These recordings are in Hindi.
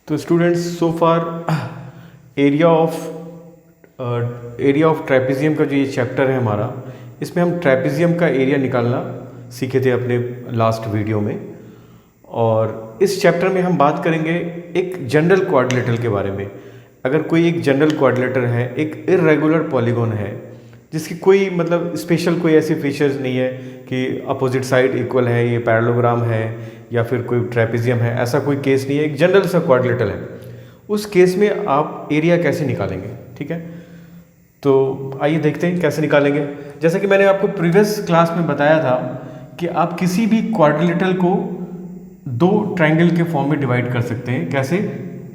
तो students so far area of trapezium का जो ये चैप्टर है हमारा, इसमें हम ट्रेपेजियम का एरिया निकालना सीखे थे अपने लास्ट वीडियो में। और इस चैप्टर में हम बात करेंगे एक जनरल क्वाड्रिलेटरल के बारे में। अगर कोई एक जनरल क्वाड्रिलेटर है, एक इर्रेगुलर पॉलीगॉन है जिसकी कोई मतलब स्पेशल कोई ऐसी फीचर्स नहीं है कि अपोजिट साइड इक्वल है, ये पैरेललोग्राम है या फिर कोई ट्रेपेजियम है, ऐसा कोई केस नहीं है, एक जनरल सा क्वाड्रिलेटरल है, उस केस में आप एरिया कैसे निकालेंगे। ठीक है, तो आइए देखते हैं कैसे निकालेंगे। जैसा कि मैंने आपको प्रीवियस क्लास में बताया था कि आप किसी भी क्वाड्रिलेटरल को दो ट्रायंगल के फॉर्म में डिवाइड कर सकते हैं। कैसे?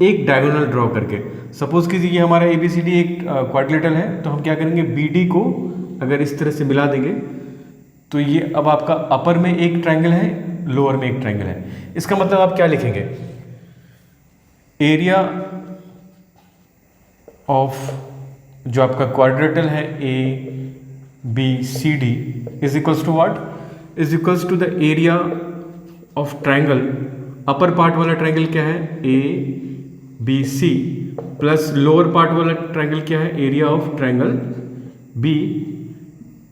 एक डायगोनल ड्रॉ करके। सपोज कीजिए ये हमारा ABCD एक क्वाड्रिलेटरल है, तो हम क्या करेंगे, BD को अगर इस तरह से मिला देंगे तो ये अब आपका अपर में एक ट्रायंगल है, लोअर में एक ट्रायंगल है। इसका मतलब आप क्या लिखेंगे, एरिया ऑफ जो आपका क्वाड्रिलेटरल है ABCD is equals to what, is equals to the area of triangle. Upper part वाला ट्रायंगल क्या है, ABC, प्लस लोअर पार्ट वाला ट्रायंगल क्या है, एरिया ऑफ ट्रायंगल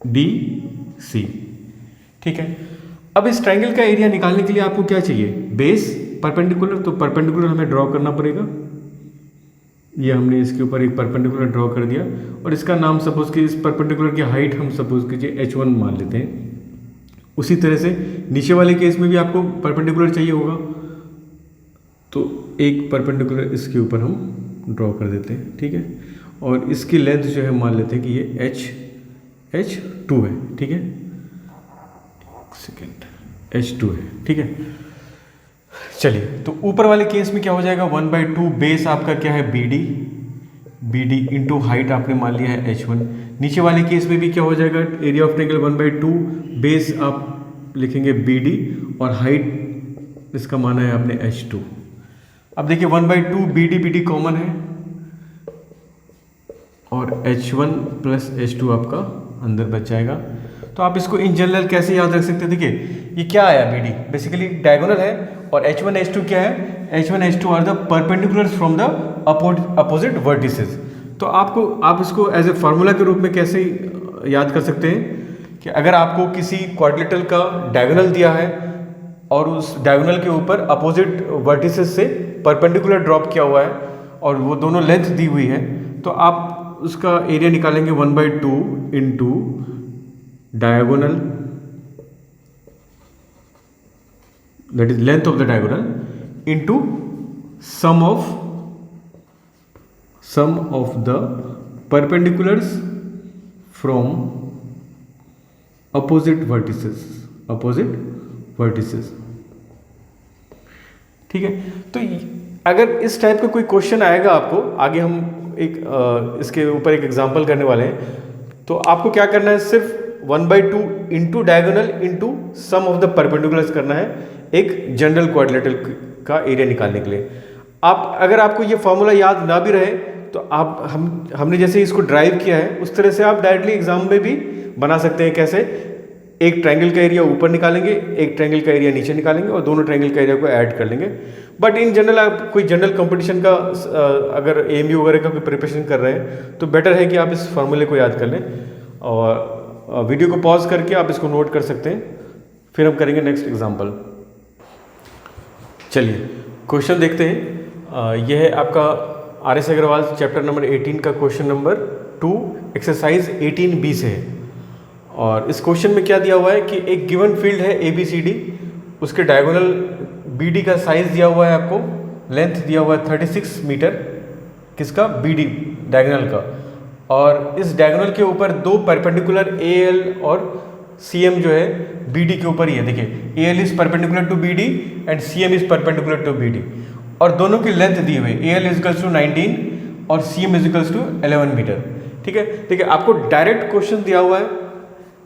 BDC। ठीक है, अब इस ट्रायंगल का एरिया निकालने के लिए आपको क्या चाहिए, बेस परपेंडिकुलर। तो परपेंडिकुलर हमें ड्रॉ करना पड़ेगा। ये हमने इसके ऊपर एक परपेंडिकुलर ड्रॉ कर दिया और इसका नाम सपोज कि इस परपेंडिकुलर की हाइट हम सपोज कीजिए H1 मान लेते हैं। उसी तरह से नीचे वाले केस में भी आपको परपेंडिकुलर चाहिए होगा, तो एक परपेंडिकुलर इसके ऊपर हम ड्रॉ कर देते हैं। ठीक है, और इसकी लेंथ जो है मान लेते हैं कि ये H2 है। ठीक है, सेकेंड H2 है। ठीक है, चलिए तो ऊपर वाले केस में क्या हो जाएगा, 1/2 बेस आपका क्या है BD इंटू हाइट आपने मान लिया है H1। नीचे वाले केस में भी क्या हो जाएगा, एरिया ऑफ ट्रायंगल 1/2 बेस आप लिखेंगे BD और हाइट इसका माना है आपने H2। अब देखिए 1/2 BD कॉमन है और H1 प्लस H2 आपका अंदर बच जाएगा। तो आप इसको इन जनरल कैसे याद रख सकते हैं, देखिए ये क्या आया, BD बेसिकली डायगोनल है और H1 H2 क्या है, H1 H2 are the perpendiculars from the opposite vertices. तो आप इसको एज ए फार्मूला के रूप में कैसे याद कर सकते हैं कि अगर आपको किसी क्वाड्रिलेटरल का डायगोनल दिया है और उस डायगोनल के ऊपर अपोजिट वर्टिसेस से परपेंडिकुलर ड्रॉप किया हुआ है और वो दोनों लेंथ दी हुई है, तो आप उसका एरिया निकालेंगे 1/2 into diagonal, that is length of the diagonal, into sum of the perpendiculars from opposite vertices। ठीक है, तो अगर इस टाइप का कोई क्वेश्चन आएगा आपको आगे, हम इसके ऊपर एक एग्जांपल करने वाले हैं, तो आपको क्या करना है, सिर्फ 1/2 into diagonal into sum of the perpendiculars करना है एक जनरल क्वाड्रिलेटरल का एरिया निकालने के लिए। अगर आपको ये फॉर्मूला याद ना भी रहे तो हमने जैसे इसको ड्राइव किया है उस तरह से आप डायरेक्टली एग्जाम में भी बना सकते हैं। कैसे? एक ट्रायंगल का एरिया ऊपर निकालेंगे, एक ट्रायंगल का एरिया नीचे निकालेंगे और दोनों ट्रायंगल का एरिया को ऐड कर लेंगे। बट इन जनरल आप कोई जनरल कंपटीशन का अगर AMU वगैरह का कोई प्रिपरेशन कर रहे हैं तो बेटर है कि आप इस फॉर्मूले को याद कर लें और वीडियो को पॉज करके आप इसको नोट कर सकते हैं। फिर हम करेंगे नेक्स्ट एग्जांपल। चलिए क्वेश्चन देखते हैं। यह है आपका RS अग्रवाल चैप्टर नंबर 18 का क्वेश्चन नंबर 2 एक्सरसाइज 18B से है। और इस क्वेश्चन में क्या दिया हुआ है कि एक गिवन फील्ड है ABCD, उसके डायगोनल BD का साइज दिया हुआ है आपको, लेंथ दिया हुआ है 36 मीटर, किसका, BD डायगोनल का, और इस डायगोनल के ऊपर दो परपेंडिकुलर AL और CM जो है BD के ऊपर ही है। देखिए AL is perpendicular to BD and CM is perpendicular to BD और दोनों की लेंथ दी हुई है, AL इजिकल्स टू 19 और CM इजिकल्स टू 11 मीटर। ठीक है, देखिए आपको डायरेक्ट क्वेश्चन दिया हुआ है,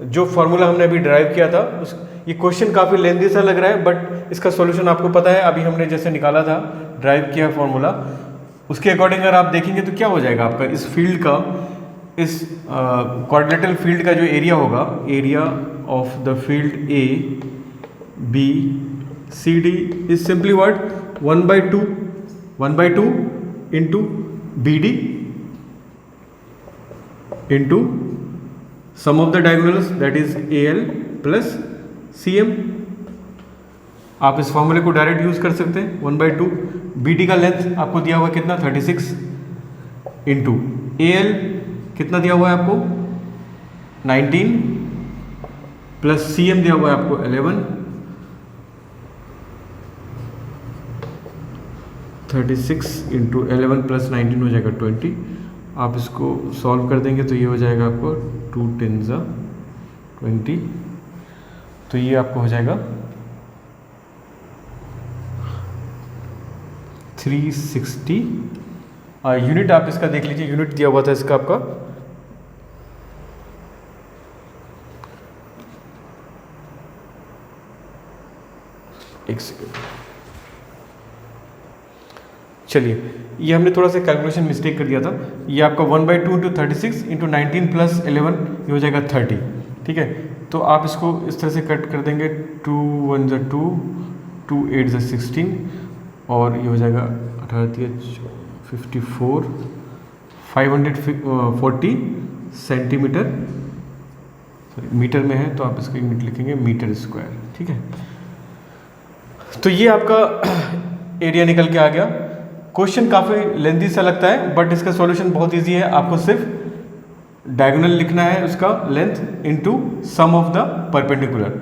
जो फॉर्मूला हमने अभी ड्राइव किया था ये क्वेश्चन काफ़ी लेंथी सा लग रहा है, बट इसका सॉल्यूशन आपको पता है, अभी हमने जैसे निकाला था, ड्राइव किया फॉर्मूला, उसके अकॉर्डिंग अगर आप देखेंगे तो क्या हो जाएगा आपका इस फील्ड का, इस क्वाड्रिलेटरल फील्ड का जो एरिया होगा, area of the field ABCD is simply what, 1/2 1/2 into B D into sum of the diagonals that is A L plus C M. आप इस फॉर्मूले को डायरेक्ट यूज कर सकते हैं। 1/2 बी डी का लेंथ आपको दिया हुआ कितना 36 इंटू ए एल कितना दिया हुआ है आपको 19 प्लस सी एम दिया हुआ है आपको 11। 36 इंटू 11 प्लस 19 हो जाएगा 20। आप इसको सॉल्व कर देंगे तो ये हो जाएगा आपको 2 10 20। तो ये आपको हो जाएगा 360। यूनिट आप इसका देख लीजिए, यूनिट दिया हुआ था इसका आपका एक सेकेंड। चलिए, ये हमने थोड़ा सा कैलकुलेशन मिस्टेक कर दिया था। ये आपका 1/2 इंटू 36 इंटू 19 प्लस 11 ये हो जाएगा 30। ठीक है, तो आप इसको इस तरह से कट कर देंगे। 2 1 2 2 8 16 और ये हो जाएगा 18 54 540 सेंटीमीटर, सॉरी मीटर में है तो आप इसको यूनिट लिखेंगे मीटर स्क्वायर। ठीक है, तो ये आपका एरिया निकल के आ गया। क्वेश्चन काफ़ी लेंथी सा लगता है बट इसका सॉल्यूशन बहुत इजी है। आपको सिर्फ डायगोनल लिखना है उसका length into sum of the perpendicular,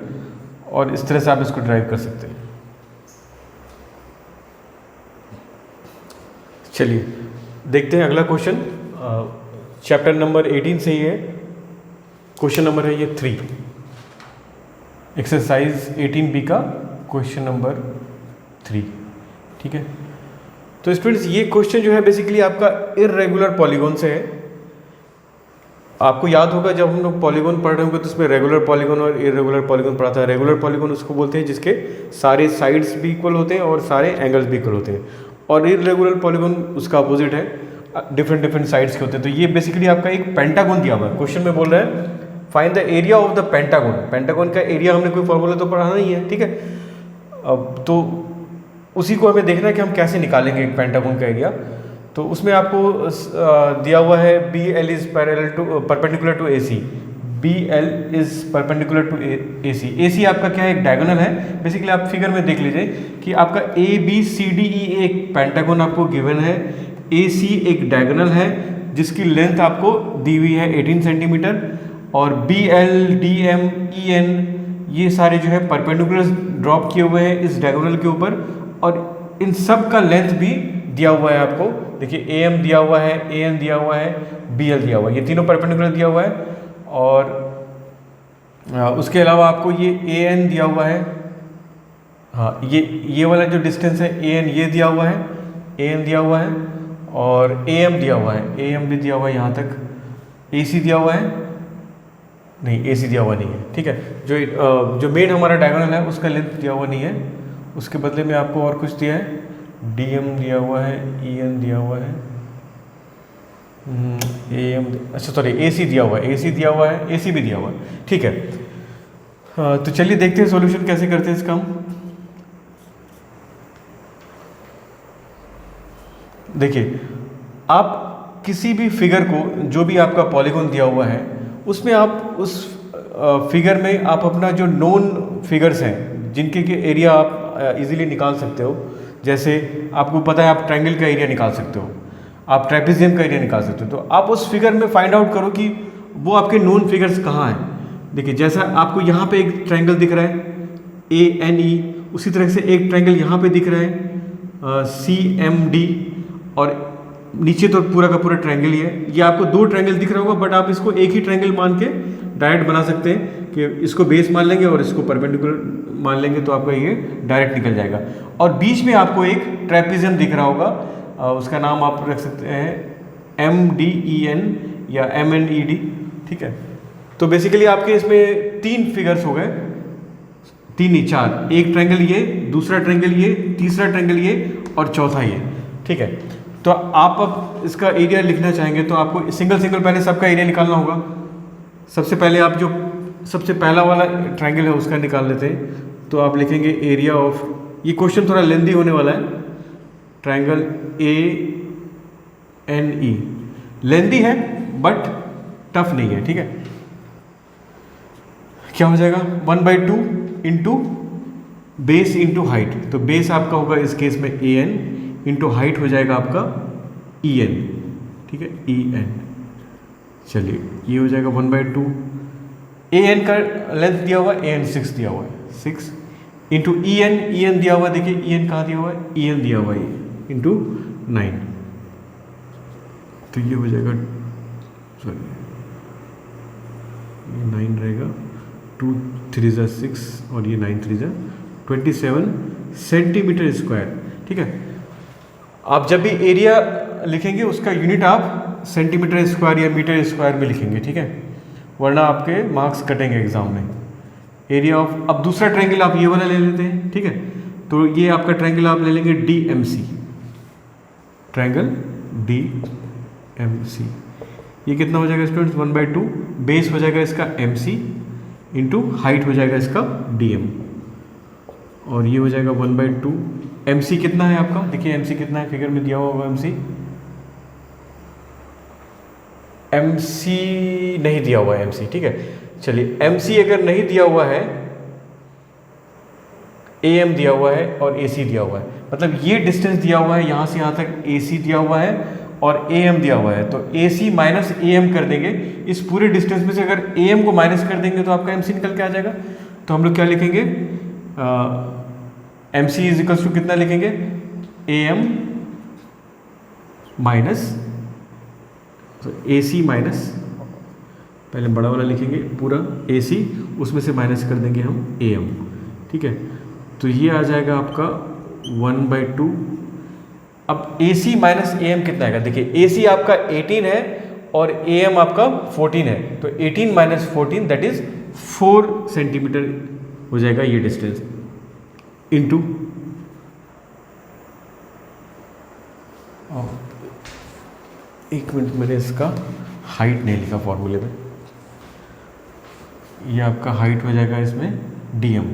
और इस तरह से आप इसको ड्राइव कर सकते हैं। चलिए देखते हैं अगला क्वेश्चन। चैप्टर नंबर 18 से ही है। क्वेश्चन नंबर है ये 3, एक्सरसाइज 18B का क्वेश्चन नंबर 3। ठीक है, तो स्टूडेंट्स ये क्वेश्चन जो है बेसिकली आपका इर्रेगुलर पॉलीगॉन से है। आपको याद होगा जब हम लोग पॉलीगॉन पढ़ रहे होंगे तो उसमें रेगुलर पॉलीगॉन और इर्रेगुलर पॉलीगॉन पढ़ा था। रेगुलर पॉलीगॉन उसको बोलते हैं जिसके सारे साइड्स भी इक्वल होते हैं और सारे एंगल्स भी इक्वल होते हैं, और इर्रेगुलर पॉलीगॉन उसका अपोजिट है, डिफरेंट साइड्स के होते हैं। तो ये बेसिकली आपका एक पेंटागन दिया हुआ है। क्वेश्चन में बोल रहे हैं find the area of the pentagon. Pentagon का एरिया हमने कोई फॉर्मूला तो पढ़ाना नहीं है। ठीक है, अब तो उसी को हमें देखना है कि हम कैसे निकालेंगे एक पेंटागन का एरिया। तो उसमें आपको दिया हुआ है B L is perpendicular to A C. B L is perpendicular to A C. A C आपका क्या है, एक डायगोनल है। बेसिकली आप फिगर में देख लीजिए कि आपका ए बी सी डी ई एक पेंटागन आपको गिवन है, ए सी एक डायगोनल है जिसकी लेंथ आपको दी हुई है 18 सेंटीमीटर, और B L D M E N ये सारे जो है परपेंडिकुलर ड्रॉप किए हुए हैं इस डायगोनल के ऊपर, और इन सब का लेंथ भी दिया हुआ है आपको। देखिए ए एम दिया हुआ है, ए एन दिया हुआ है, बी एल दिया हुआ है, ये तीनों परपेंडिकुलर दिया हुआ है। और उसके अलावा आपको ये ए एन दिया हुआ है, हाँ ये वाला जो डिस्टेंस है ए एन ये दिया हुआ है, ए एन दिया हुआ है, और ए एम दिया हुआ है, ए एम भी दिया हुआ है यहाँ तक। ए सी दिया हुआ है, नहीं ए सी दिया हुआ नहीं है। ठीक है, जो मेन हमारा डायगोनल है उसका लेंथ दिया हुआ नहीं है, उसके बदले में आपको और कुछ दिया है। डी एम दिया हुआ है, ई एन दिया हुआ है, ए एम, अच्छा सॉरी ए सी दिया हुआ है, ए सी दिया हुआ है, ए सी भी दिया हुआ है। ठीक है, तो चलिए देखते हैं सॉल्यूशन कैसे करते हैं इसका हम। देखिए आप किसी भी फिगर को, जो भी आपका पॉलीगॉन दिया हुआ है उसमें आप उस फिगर में आप अपना जो नोन फिगर्स हैं जिनके के एरिया आप इजीली निकाल सकते हो। जैसे आपको पता है आप ट्रायंगल का एरिया निकाल सकते हो, आप ट्रेपेजियम का एरिया निकाल सकते हो। तो आप उस फिगर में फाइंड आउट करो कि वो आपके नोन फिगर्स कहाँ हैं। देखिए जैसा आपको यहाँ पे एक ट्रायंगल दिख रहा है ए एन ई, उसी तरह से एक ट्रायंगल यहाँ पे दिख रहा है सी एम डी, और नीचे तो पूरा का पूरा ट्रायंगल ही है। ये आपको दो ट्रायंगल दिख रहा होगा बट आप इसको एक ही ट्रायंगल मान के डायरेक्ट बना सकते हैं कि इसको बेस मान लेंगे और इसको परपेंडिकुलर मान लेंगे तो आपका ये डायरेक्ट निकल जाएगा। और बीच में आपको एक ट्रेपेजियम दिख रहा होगा, उसका नाम आप रख सकते हैं एम डी ई एन या एम एन ई डी। ठीक है, तो बेसिकली आपके इसमें तीन फिगर्स हो गए, तीन नहीं चार, एक ट्रायंगल ये, दूसरा ट्रायंगल ये, तीसरा ट्रायंगल ये और चौथा ये। ठीक है, तो आप अब इसका एरिया लिखना चाहेंगे तो आपको सिंगल पहले सबका एरिया निकालना होगा। सबसे पहले आप जो सबसे पहला वाला ट्रायंगल है उसका निकाल लेते हैं। तो आप लिखेंगे एरिया ऑफ, ये क्वेश्चन थोड़ा लेंदी होने वाला है, ट्रायंगल ए एन ई, लेंदी है बट टफ नहीं है, ठीक है। क्या हो जाएगा 1/2 इंटू बेस इंटू हाइट, तो बेस आपका होगा इस केस में ए एन इंटू हाइट हो जाएगा आपका ई एन, ठीक है, ई एन। चलिए ये हो जाएगा 1/2, ए एन का लेंथ दिया हुआ है, ए एन 6 दिया हुआ है, 6 इंटू ई एन दिया हुआ है, देखिए ई एन कहाँ दिया हुआ है, ई एन दिया हुआ है इंटू 9, तो ये हो जाएगा, सॉरी ये 9 रहेगा, 2 3 ज़ा 6 और ये 9 3 ज़ा 27 सेंटीमीटर स्क्वायर, ठीक है। आप जब भी एरिया लिखेंगे उसका यूनिट आप सेंटीमीटर स्क्वायर या मीटर स्क्वायर में लिखेंगे, ठीक है, वरना आपके मार्क्स कटेंगे एग्जाम में। एरिया ऑफ, अब दूसरा ट्रायंगल आप ये वाला ले लेते हैं, ठीक है, तो ये आपका ट्रायंगल आप ले लेंगे D M C, triangle D M C, ये कितना हो जाएगा स्टूडेंट्स 1/2, बेस हो जाएगा इसका एम सी इंटू हाइट हो जाएगा इसका डी एम, और ये हो जाएगा 1/2, एम सी कितना है आपका, देखिए एम सी कितना है, फिगर में दिया हुआ होगा एम सी नहीं दिया हुआ है एम सी, ठीक है। चलिए एम सी अगर नहीं दिया हुआ है, ए एम दिया हुआ है और ए सी दिया हुआ है, मतलब ये डिस्टेंस दिया हुआ है यहाँ से यहाँ तक ए सी दिया हुआ है और ए एम दिया हुआ है, तो ए सी माइनस ए एम कर देंगे, इस पूरे डिस्टेंस में से अगर ए एम को माइनस कर देंगे तो आपका एम सी निकल के आ जाएगा। तो हम लोग क्या लिखेंगे, M C is equals to कितना लिखेंगे, ए एम माइनस, तो ए सी माइनस, पहले बड़ा वाला लिखेंगे पूरा ए सी, उसमें से माइनस कर देंगे हम ए एम, ठीक है, तो ये आ जाएगा आपका 1/2। अब ए सी माइनस ए एम कितना आएगा, देखिए ए सी आपका 18 है और ए एम आपका 14 है, तो 18 माइनस 14 दैट इज 4 सेंटीमीटर हो जाएगा ये डिस्टेंस, इंटू एक मिनट, मैंने इसका हाइट नहीं लिखा फॉर्मूले में, ये आपका हाइट हो जाएगा इसमें डीएम,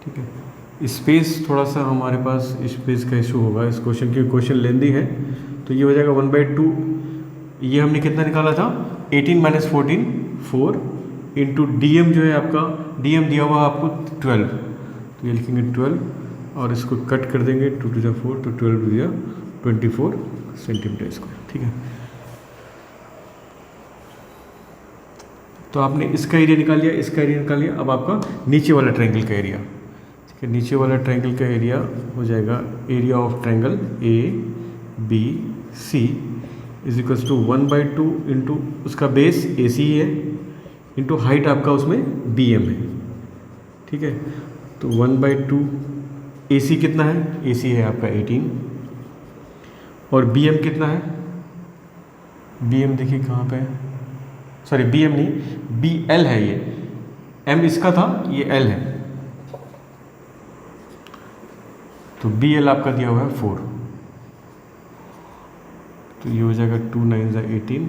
ठीक है। स्पेस थोड़ा सा हमारे पास स्पेस का इशू होगा इस क्वेश्चन की, क्वेश्चन लेंदी है, तो ये हो जाएगा 1/2, ये हमने कितना निकाला था 18 माइनस 14 4 इंटू डीएम जो है आपका, डीएम दिया हुआ आपको 12, तो ये लिखेंगे 12 और इसको कट कर देंगे 2 to the 4, तो 12 to the 24 सेंटीमीटर स्क्वायर, ठीक है। तो आपने इसका एरिया निकाल लिया, इसका एरिया निकाल लिया, अब आपका नीचे वाला ट्रायंगल का एरिया, ठीक है, नीचे वाला ट्रायंगल का एरिया हो जाएगा area of triangle A B C is equals to 1/2 into उसका बेस ए सी है इंटू हाइट आपका उसमें बी एम है, ठीक है। तो 1/2 ए सी कितना है, ए सी है आपका 18 और बी एम कितना है, बी एम देखिए कहाँ पे है, सॉरी बी एम नहीं बी एल है, ये एम इसका था, ये एल है, तो बी एल आपका दिया हुआ है 4, तो ये हो जाएगा 2 9 ज़ा 18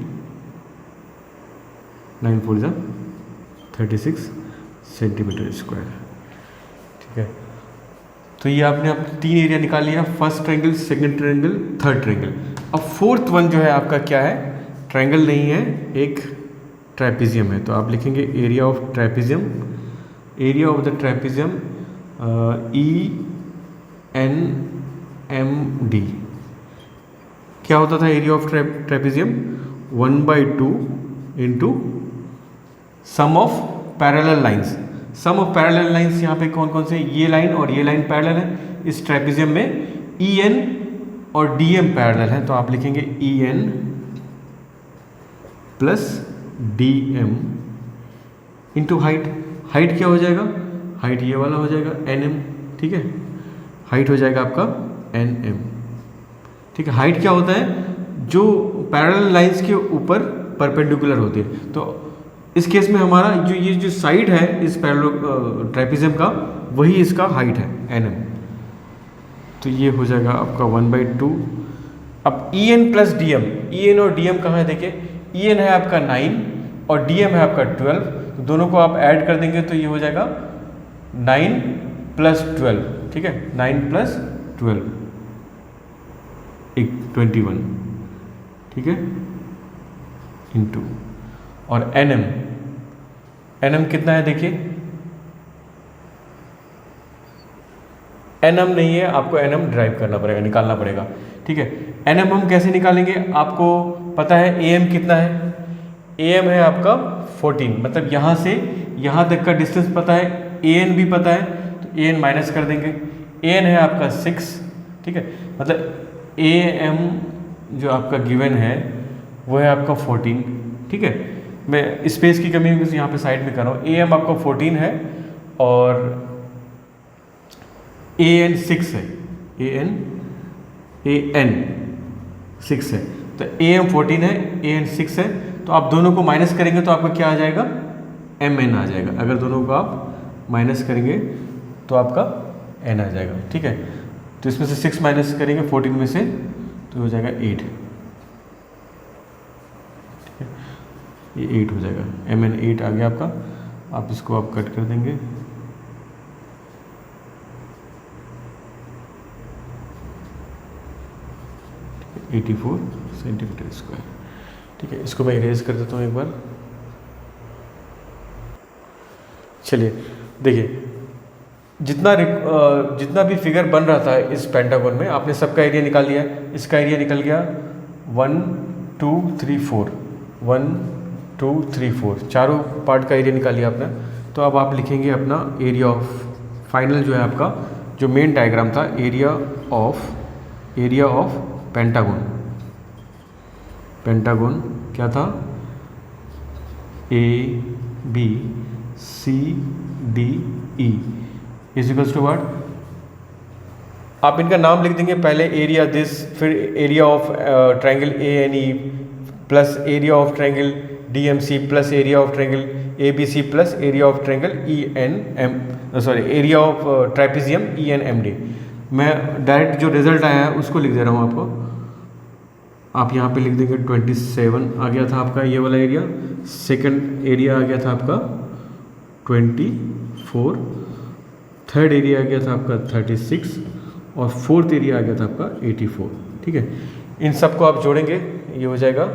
9 4 ज़ा 36 सेंटीमीटर स्क्वायर, ठीक है। तो ये आपने अब 3 एरिया निकाल लिया, first triangle, second triangle, third triangle. अब फोर्थ वन जो है आपका क्या है, ट्रायंगल नहीं है, एक ट्रापेजियम है, तो आप लिखेंगे area of trapezium, area of the trapezium E N M D. क्या होता था area of trapezium, 1/2 into sum of parallel lines, sum of parallel lines यहाँ पे कौन कौन से, ये लाइन और ये लाइन पैरेलल है, इस ट्रापेजियम में ई एन और डी एम पैरेलल है, तो आप लिखेंगे E N plus D M into height, height क्या हो जाएगा, हाइट ये वाला हो जाएगा एन एम, ठीक है, हाइट हो जाएगा आपका एन एम, ठीक है। हाइट क्या होता है, जो पैरेलल लाइंस के ऊपर परपेंडिकुलर होती है, तो इस केस में हमारा जो ये जो साइड है इस पैरेलल ट्रापेजियम का, वही इसका हाइट है एन एम, तो ये हो जाएगा आपका 1/2। अब E N plus D M, E N और डी एम कहाँ है, देखिए ई एन है आपका 9 और डी एम है आपका 12, तो दोनों को आप ऐड कर देंगे तो ये हो जाएगा 9 + 12, ठीक है, 9 + 12 21, ठीक है, इंटू, और एन एम कितना है देखिए, एन एम नहीं है, आपको एन एम ड्राइव करना पड़ेगा, निकालना पड़ेगा, ठीक है। एन एम हम कैसे निकालेंगे, आपको पता है ए एम कितना है, ए एम है आपका 14, मतलब यहाँ से यहाँ तक का डिस्टेंस पता है, ए एन भी पता है, तो ए एन माइनस कर देंगे, ए एन है आपका 6, ठीक है, मतलब ए एम जो आपका गिवन है वो है आपका 14, ठीक है। मैं स्पेस की कमी होगी यहाँ पे साइड में कर रहा हूँ, ए एम आपका 14 है और ए एन 6 है, ए एन 6 है, तो ए एम 14 है, ए एन 6 है, तो आप दोनों को माइनस करेंगे तो आपका क्या आ जाएगा, एम एन आ जाएगा। अगर दोनों को आप माइनस करेंगे तो आपका एन आ जाएगा, ठीक है। तो इसमें से 6 माइनस करेंगे 14 में से तो हो जाएगा 8, ठीक है, ये 8 हो जाएगा, एम एन 8 आ गया आपका। आप इसको आप कट कर देंगे, ठीक है, 84 सेंटीमीटर स्क्वायर, ठीक है। इसको मैं इरेज कर देता हूँ एक बार। चलिए देखिए, जितना भी फिगर बन रहा था इस पेंटागन में, आपने सबका एरिया निकाल लिया, इसका एरिया निकल गया 1 2 3 4, 1 2 3 4, चारों पार्ट का एरिया निकाल लिया आपने। तो अब आप लिखेंगे अपना एरिया ऑफ फाइनल जो है आपका, जो मेन डायग्राम था, एरिया ऑफ पेंटागन क्या था, A B C D E is equals to what, आप इनका नाम लिख देंगे, पहले एरिया दिस, फिर area of triangle A N E plus area of triangle D M C plus area of triangle A B C plus area of triangle E N M, sorry area of trapezium E N M D. मैं डायरेक्ट जो रिजल्ट आया है उसको लिख दे रहा हूँ आपको, आप यहाँ पे लिख देंगे 27 आ गया था आपका ये वाला एरिया, सेकंड एरिया आ गया था आपका 24, थर्ड एरिया आ गया था आपका 36 और फोर्थ एरिया आ गया था आपका 84, ठीक है। इन सब को आप जोड़ेंगे, ये हो जाएगा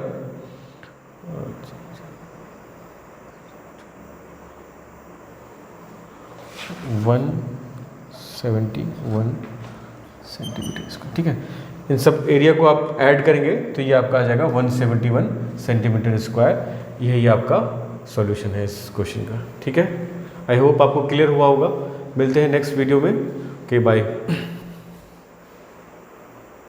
171 सेंटीमीटर स्क्वायर, ठीक है। इन सब एरिया को आप ऐड करेंगे तो ये आपका आ जाएगा 171 सेंटीमीटर स्क्वायर। यही आपका सॉल्यूशन है इस क्वेश्चन का, ठीक है। आई होप आपको क्लियर हुआ होगा। मिलते हैं नेक्स्ट वीडियो में। Okay bye.